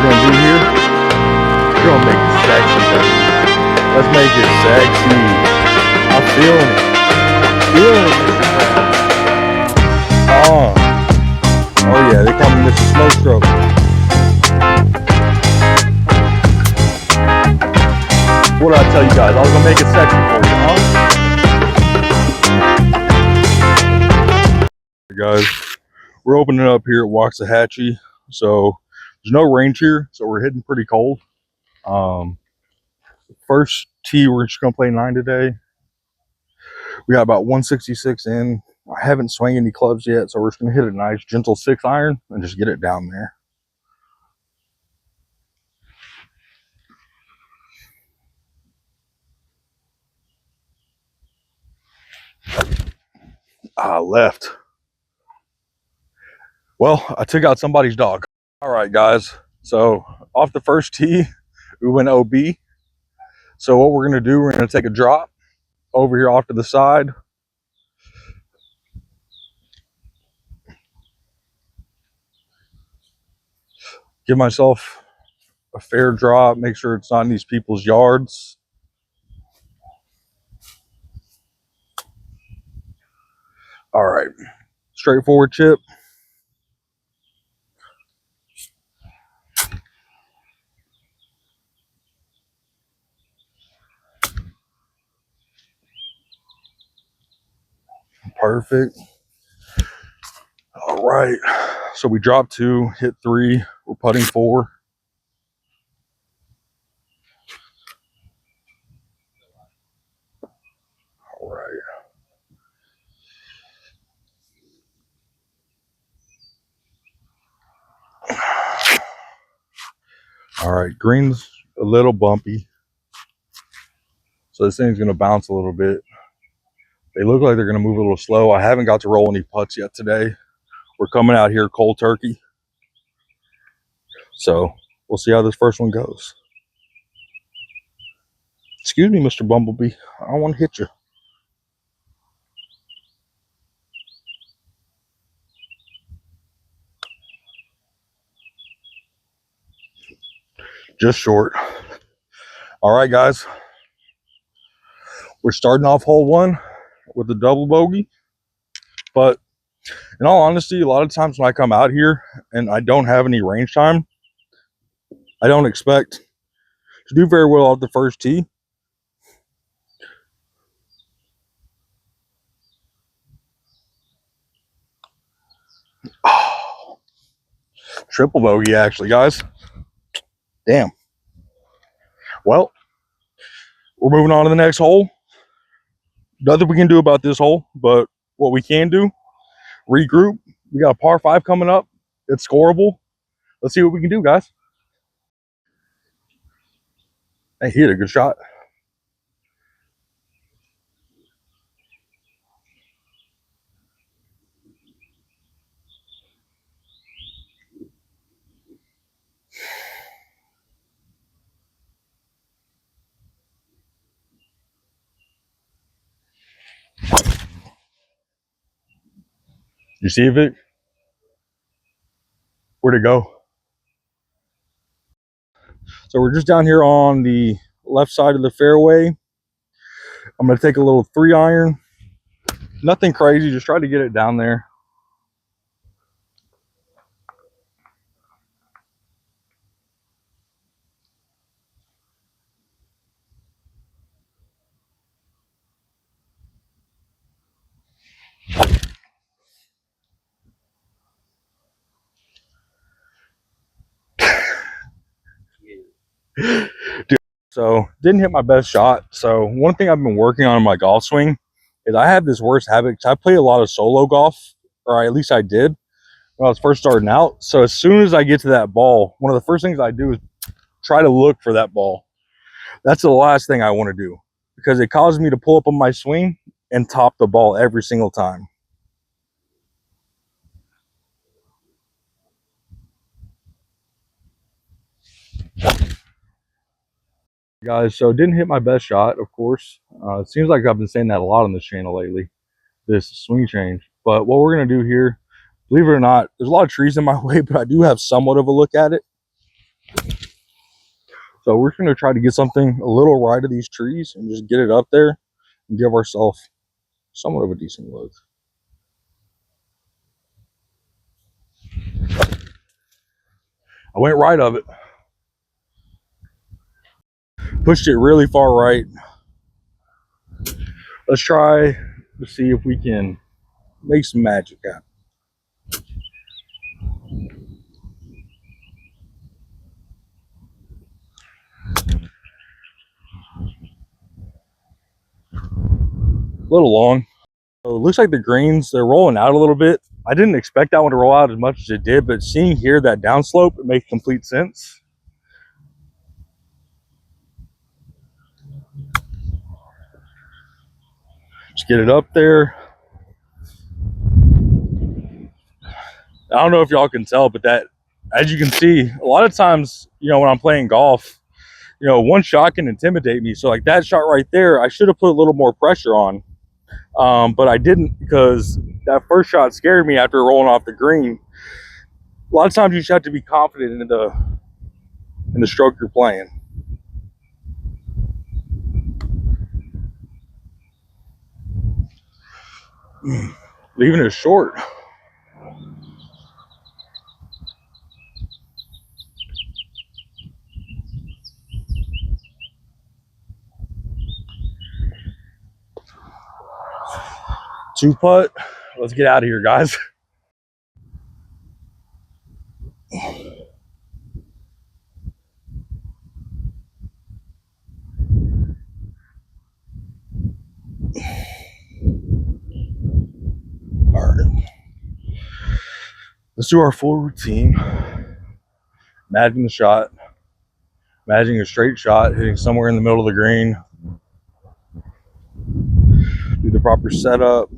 we're gonna do here, we're gonna make it sexy, baby. Let's make it sexy. I'm feeling it. Feeling it, Mr. Crab. Oh yeah, they call me Mr. Slow Stroke. What did I tell you guys? I was gonna make it sexy for you, huh? Hey guys, we're opening up here at Waxahachie. So there's no range here, so we're hitting pretty cold. First tee, we're just gonna play 9 today. We got about 166 in. I haven't swung any clubs yet, so we're just gonna hit a nice gentle 6-iron and just get it down there. Left. Well, I took out somebody's dog. All right, guys. So off the first tee, we went OB. So what we're gonna do, we're gonna take a drop over here off to the side. Give myself a fair drop, make sure it's not in these people's yards. All right, straightforward chip. Perfect. All right, so we dropped 2, hit 3, we're putting 4. All right. All right, green's a little bumpy, so this thing's gonna bounce a little bit. They look like they're gonna move a little slow. I haven't got to roll any putts yet today. We're coming out here cold turkey, so we'll see how this first one goes. Excuse me, Mr. Bumblebee. I don't want to hit you. Just short. All right, guys. We're starting off hole 1 with a double bogey. But in all honesty, a lot of times when I come out here and I don't have any range time, I don't expect to do very well off the first tee. Oh, triple bogey, actually, guys. Damn. Well, we're moving on to the next hole. Nothing we can do about this hole, but what we can do, regroup. We got a par 5 coming up. It's scoreable. Let's see what we can do, guys. Hey, he hit a good shot. You see it, Vic? Where'd it go? So we're just down here on the left side of the fairway. I'm going to take a little 3-iron. Nothing crazy, just try to get it down there. Dude, so didn't hit my best shot. So one thing I've been working on in my golf swing is I have this worst habit. I play a lot of solo golf, or at least I did when I was first starting out. So as soon as I get to that ball, one of the first things I do is try to look for that ball. That's the last thing I want to do, because it causes me to pull up on my swing and top the ball every single time. Guys, so didn't hit my best shot, of course. It seems like I've been saying that a lot on this channel lately, this swing change. But what we're going to do here, believe it or not, there's a lot of trees in my way, but I do have somewhat of a look at it. So we're going to try to get something a little right of these trees and just get it up there and give ourselves somewhat of a decent look. I went right of it. Pushed it really far right. Let's try to see if we can make some magic happen. A little long. So it looks like the greens, they're rolling out a little bit. I didn't expect that one to roll out as much as it did, but seeing here that downslope, it makes complete sense. Just get it up there. I don't know if y'all can tell, but that, as you can see, a lot of times, when I'm playing golf, one shot can intimidate me. So like that shot right there, I should have put a little more pressure on. But I didn't, because that first shot scared me after rolling off the green. A lot of times you just have to be confident in the stroke you're playing. Leaving it short. Two putt. Let's get out of here, guys. All right. Let's do our full routine. Imagine the shot. Imagining a straight shot hitting somewhere in the middle of the green. Do the proper setup.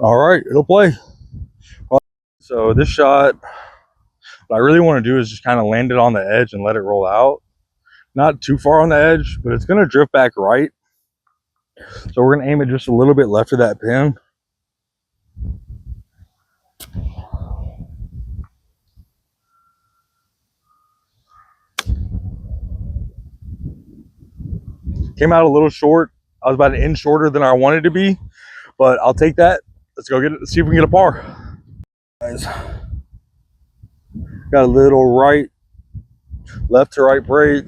All right, it'll play. So this shot, what I really want to do is just kind of land it on the edge and let it roll out. Not too far on the edge, but it's going to drift back right. So we're going to aim it just a little bit left of that pin. Came out a little short. I was about an inch shorter than I wanted to be, but I'll take that. Let's go get it. Let's see if we can get a par. Guys, got a little left to right break.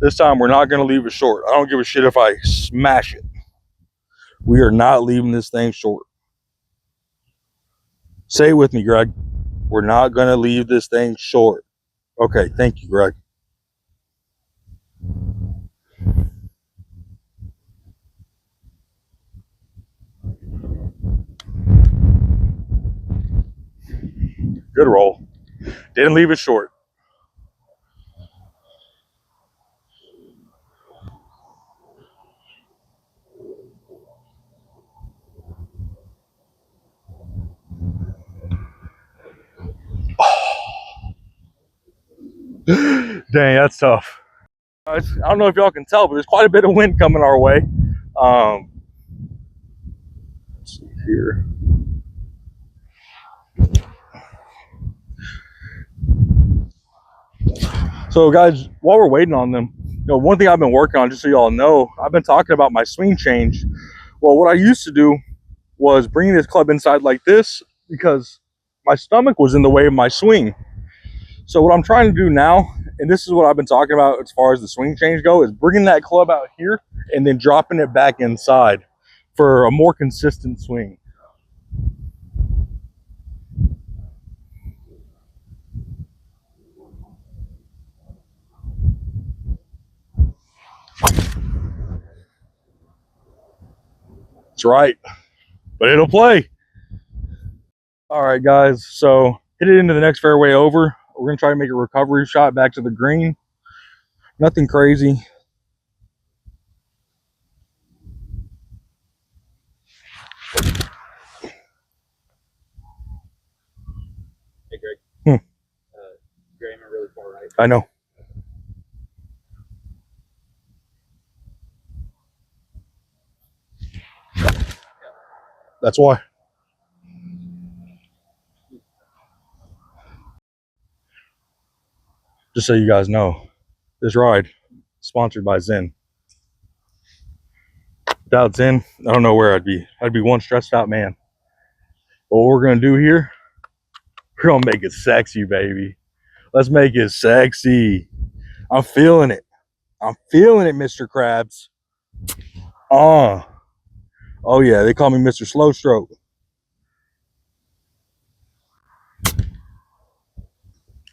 This time we're not going to leave it short. I don't give a shit if I smash it. We are not leaving this thing short. Say it with me, Greg. We're not going to leave this thing short. Okay, thank you, Greg. Good roll. Didn't leave it short. Dang, that's tough. I don't know if y'all can tell, but there's quite a bit of wind coming our way. Let's see here. So guys, while we're waiting on them, one thing I've been working on, just so y'all know, I've been talking about my swing change. Well, what I used to do was bringing this club inside like this because my stomach was in the way of my swing. So what I'm trying to do now, and this is what I've been talking about as far as the swing change go, is bringing that club out here and then dropping it back inside for a more consistent swing. That's right, but it'll play. All right, guys, so hit it into the next fairway over. We're gonna try to make a recovery shot back to the green. Nothing crazy. I know. That's why. Just so you guys know, this ride sponsored by Zen. Without Zen, I don't know where I'd be. I'd be one stressed out man. But what we're gonna do here, we're gonna make it sexy, baby. Let's make it sexy. I'm feeling it. I'm feeling it, Mr. Krabs. Oh yeah, they call me Mr. Slow Stroke.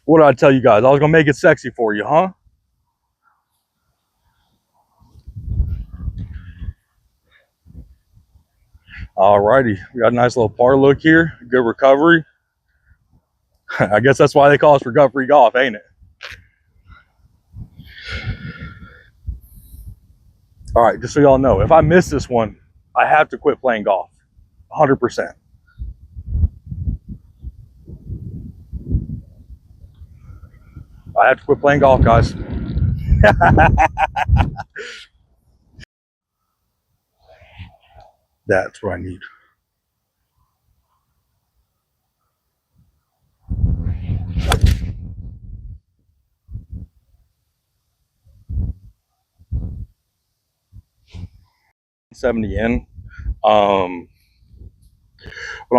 What did I tell you guys? I was gonna make it sexy for you, huh? Alrighty, we got a nice little par look here. Good recovery. I guess that's why they call us recovery golf, ain't it? All right, just so y'all know, if I miss this one, I have to quit playing golf. 100%. I have to quit playing golf, guys. That's what I need. $70 in. What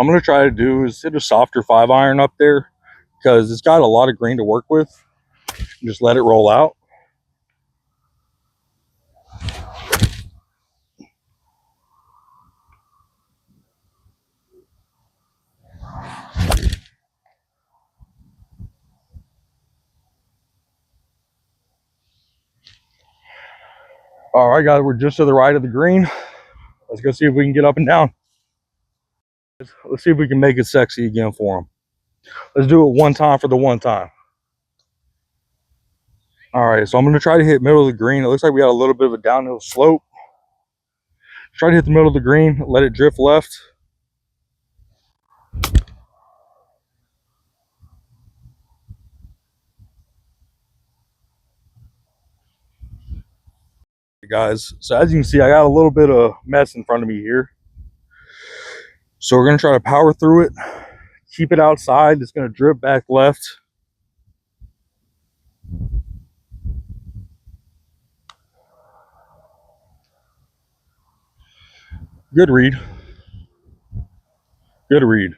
I'm going to try to do is hit a softer 5-iron up there because it's got a lot of green to work with. Just let it roll out. All right, guys, we're just to the right of the green. Let's go see if we can get up and down. Let's see if we can make it sexy again for them. Let's do it one time for the one time. All right, so I'm going to try to hit middle of the green. It looks like we got a little bit of a downhill slope. Try to hit the middle of the green, let it drift left. Guys, so as you can see, I got a little bit of mess in front of me here. So we're going to try to power through it, keep it outside. It's going to drip back left. Good read. Good read.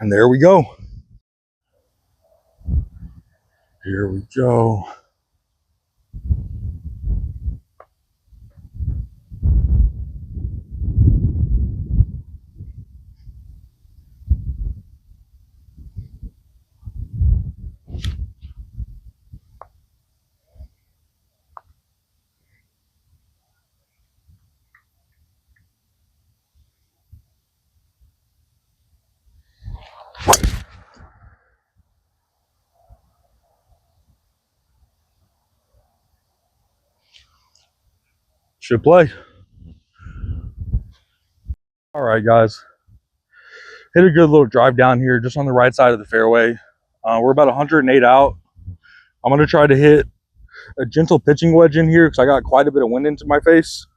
And there we go. Here we go. Should play. All right, guys. Hit a good little drive down here just on the right side of the fairway. We're about 108 out. I'm going to try to hit a gentle pitching wedge in here because I got quite a bit of wind into my face.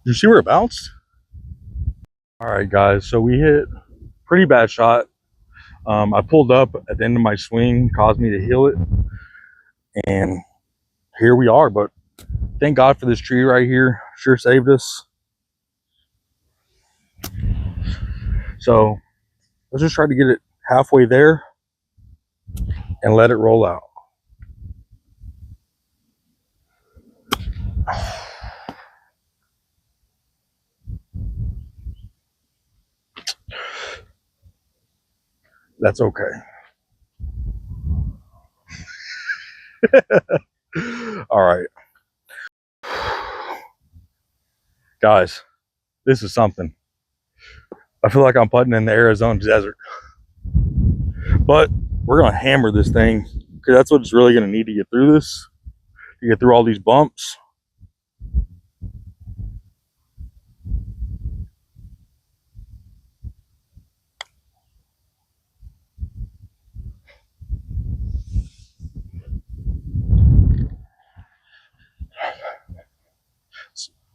Did you see where it bounced? All right, guys. So we hit pretty bad shot. I pulled up at the end of my swing, caused me to heel it. And here we are. But thank God for this tree right here. Sure saved us. So let's just try to get it halfway there and let it roll out. That's okay. All right. Guys, this is something. I feel like I'm putting in the Arizona desert. But we're going to hammer this thing because that's what it's really going to need to get through this, to get through all these bumps.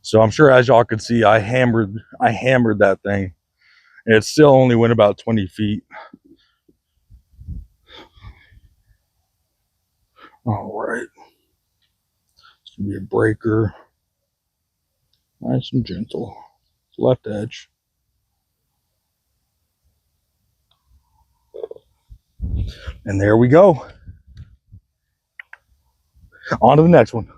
So I'm sure, as y'all can see, I hammered that thing, and it still only went about 20 feet. All right, it's gonna be a breaker, nice and gentle, left edge, and there we go. On to the next one.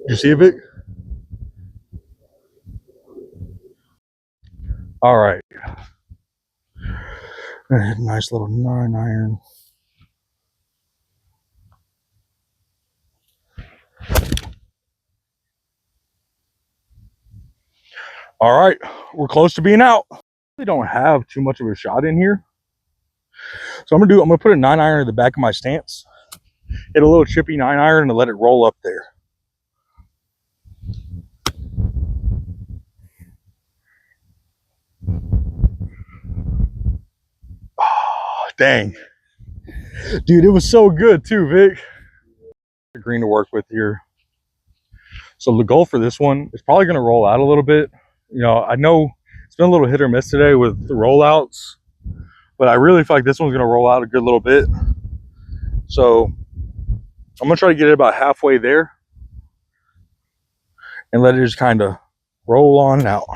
You see it, Vic? All right, nice little 9-iron. All right, we're close to being out. We don't have too much of a shot in here, so I'm gonna put a 9-iron in the back of my stance, hit a little chippy 9-iron, and let it roll up there. Oh, dang, dude, it was so good too, Vic. Green to work with here. So the goal for this one is probably going to roll out a little bit. You know, I know it's been a little hit or miss today with the rollouts, but I really feel like this one's going to roll out a good little bit. So I'm going to try to get it about halfway there and let it just kind of roll on out.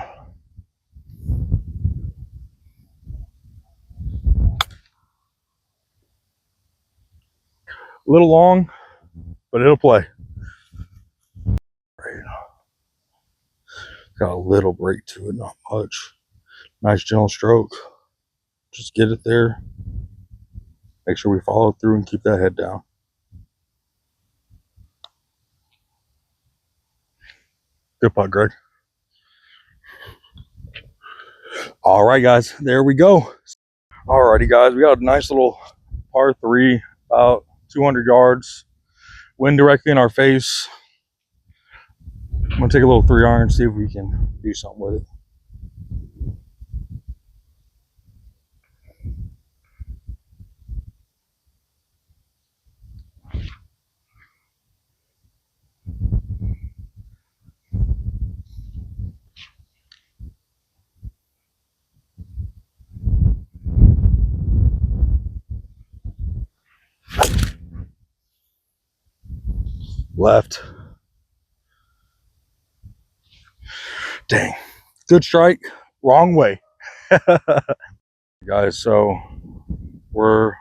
A little long, but it'll play. Got a little break to it, not much. Nice gentle stroke. Just get it there. Make sure we follow through and keep that head down. Good putt, Greg. All right, guys, there we go. All righty, guys, we got a nice little par 3, about 200 yards. Wind directly in our face. I'm gonna take a little 3-iron, see if we can do something with it. Left. Dang. Good strike. Wrong way. Guys, so we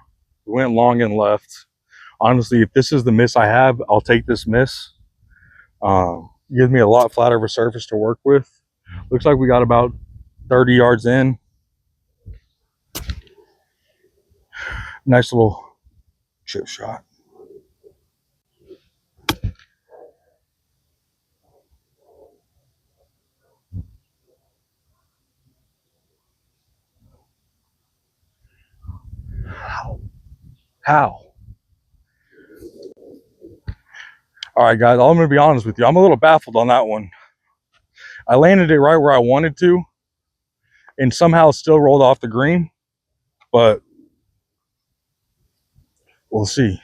went long and left. Honestly, if this is the miss I have, I'll take this miss. Gives me a lot flatter of a surface to work with. Looks like we got about 30 yards in. Nice little chip shot. How? All right, guys, I'm going to be honest with you. I'm a little baffled on that one. I landed it right where I wanted to and somehow still rolled off the green, but we'll see.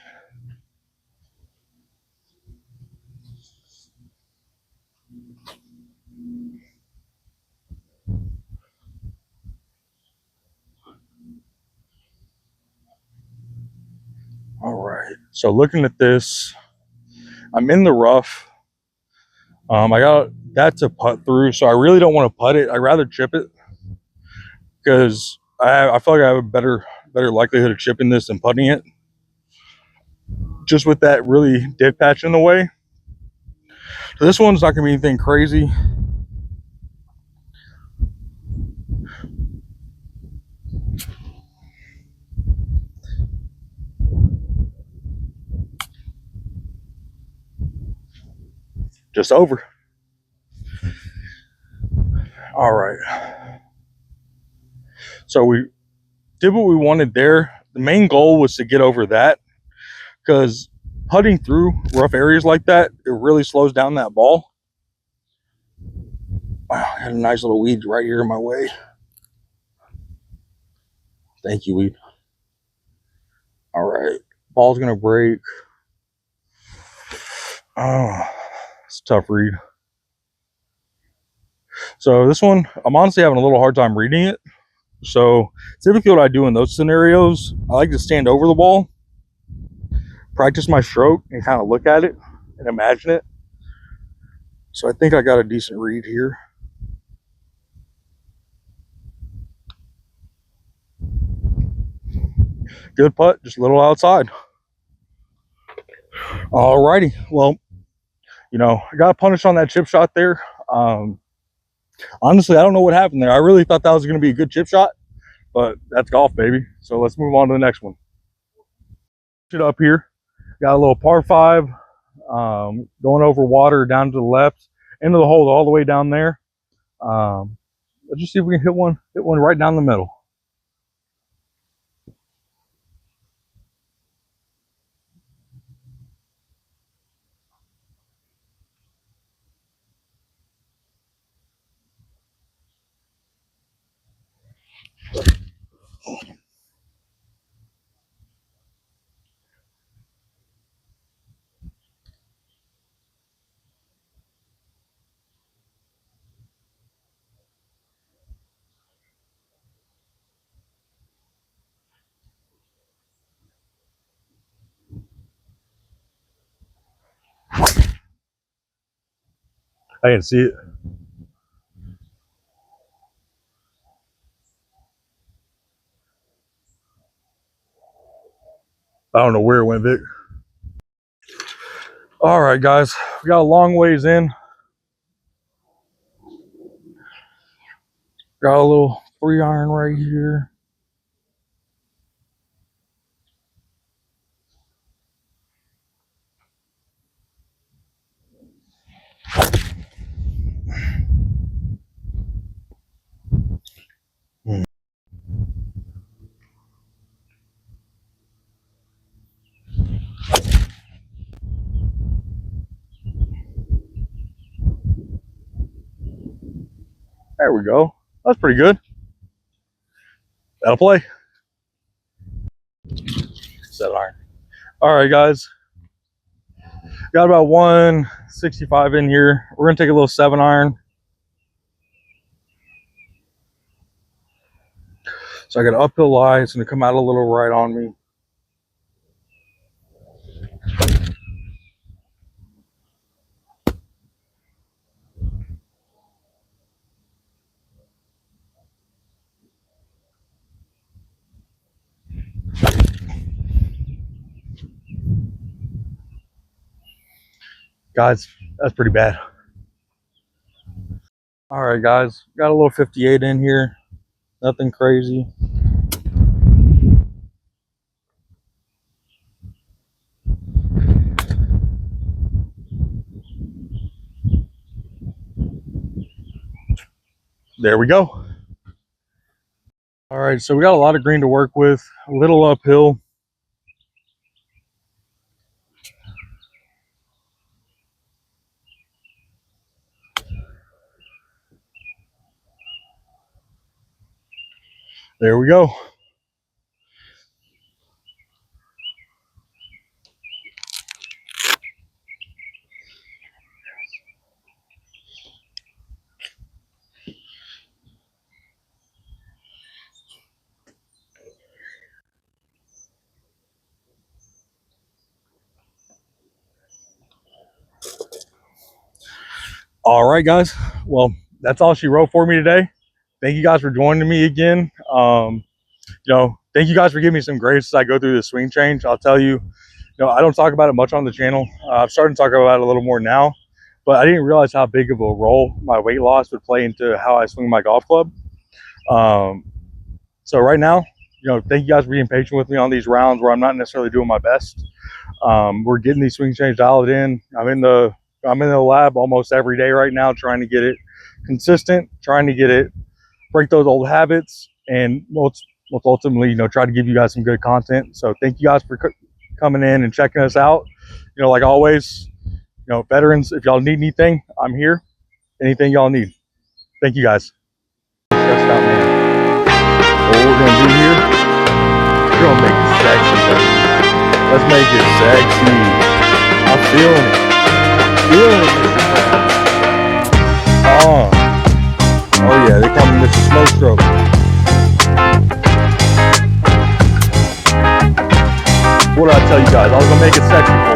So looking at this, I'm in the rough. I got that to putt through, so I really don't want to putt it. I'd rather chip it because I feel like I have a better likelihood of chipping this than putting it. Just with that really dead patch in the way. So this one's not gonna be anything crazy. Just over. All right. So we did what we wanted there. The main goal was to get over that because putting through rough areas like that, it really slows down that ball. Wow, I had a nice little weed right here in my way. Thank you, weed. All right. Ball's going to break. Oh, it's a tough read. So this one, I'm honestly having a little hard time reading it. So typically what I do in those scenarios, I like to stand over the ball, practice my stroke, and kind of look at it and imagine it. So I think I got a decent read here. Good putt, just a little outside. Alrighty, well, you know, I got punished on that chip shot there. Honestly, I don't know what happened there. I really thought that was going to be a good chip shot, but that's golf, baby. So let's move on to the next one. Up here, got a little par 5, going over water down to the left, into the hole all the way down there. Let's just see if we can hit one right down the middle. I didn't see it. I don't know where it went, Vic. All right, guys, we got a long ways in. Got a little 3-iron right here. There we go. That's pretty good. That'll play. 7-iron. All right, guys. Got about 165 in here. We're gonna take a little 7-iron. So I got an uphill lie. It's gonna come out a little right on me. Guys, that's pretty bad. All right, guys. Got a little 58 in here. Nothing crazy. There we go. All right, so we got a lot of green to work with. A little uphill. There we go. All right, guys. Well, that's all she wrote for me today. Thank you guys for joining me again. Thank you guys for giving me some grace as I go through the swing change. I'll tell you, I don't talk about it much on the channel. I'm starting to talk about it a little more now, but I didn't realize how big of a role my weight loss would play into how I swing my golf club. So right now, thank you guys for being patient with me on these rounds where I'm not necessarily doing my best. We're getting these swing change dialed in. I'm in the lab almost every day right now, trying to get it consistent, trying to get it, break those old habits, and most ultimately, try to give you guys some good content. So thank you guys for coming in and checking us out. Like always, veterans, if y'all need anything, I'm here. Anything y'all need. Thank you guys. Stressed out, man. What we're gonna do here, we're gonna make it sexy, baby. Let's make it sexy. I'm feeling it. Oh yeah, they call me Mr. Slow Stroke. What did I tell you guys? I was gonna make it sexy for